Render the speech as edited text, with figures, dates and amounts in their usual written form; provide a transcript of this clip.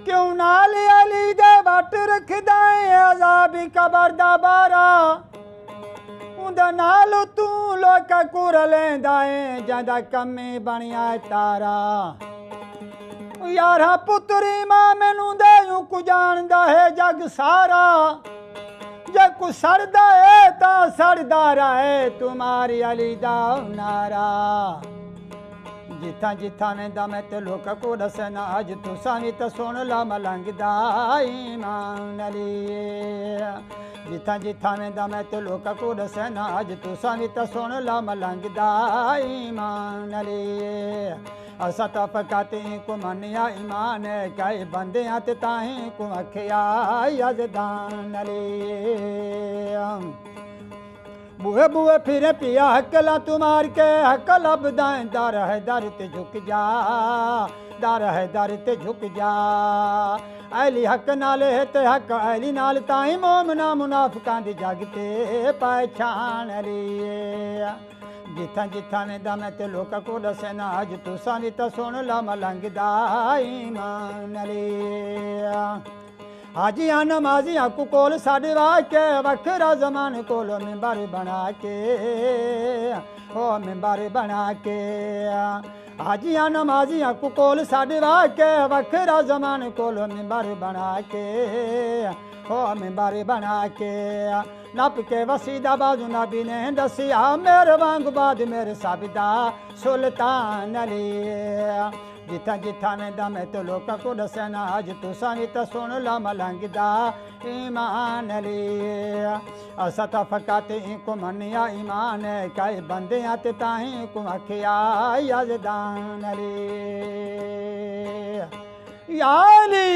क्यों नाल अली दे वट रखदा है अजाबी कबर दा बारा उंदा नाल तू लोक कुर लेंदा है जंदा कमी बनिया तारा यारा पुत्री मां मैनू दे कु जानदा है जग सारा जे कु सड़दा है ता सड़दा रहे तुम्हारी अली दा नारा जिथा जिथा वेंदा मैं ते लोक को दसना अज तुसां भी तो सुन ला मलंग दा ईमान अली जिथा जिथा वेंदा मैं ते लोक को दसना अज तुसां भी तो सुन ला मलंग दा ईमान अली असा तो फकाते को मनिया ईमान कई बंदे ते ताहीं को अखिया यजदान अली बुए बुए फिरे पिया हकला तुम्हार के हक लबदाएं दर है दर ते झुक जा दर है दर ते झुक जा अली हक नाल है ते हक अली नाल ताई मोमना मुनाफिकां दी जग ते पहचान अली जिथा जिथा वेंदा मैं ते लोक को दसना अज तुसां भी तो सुन ला मलंग दा ईमान अली हाजियां नमाजियां को कोल साडे वाके वखरा जमान कोल मिंबर बना के ओ मिंबर बना के हाजियां नमाजियां को कोल साडे वाके वखरा जमान कोल मिंबर बना के ओ मिंबर बना के नप के वसीदा बाजू नबी ने दसिया मेरे वांग बाद मेरे साबिदा सुल्तान अली जिथा जिथा वेंदा मैं तो लोक को दसना अज तुसां भी तो सुन ला मलंग दा ईमान अली असा तो फकाते को मनिया ईमान कई बंदे ते ताहीं को अखिया यजदान अली या अली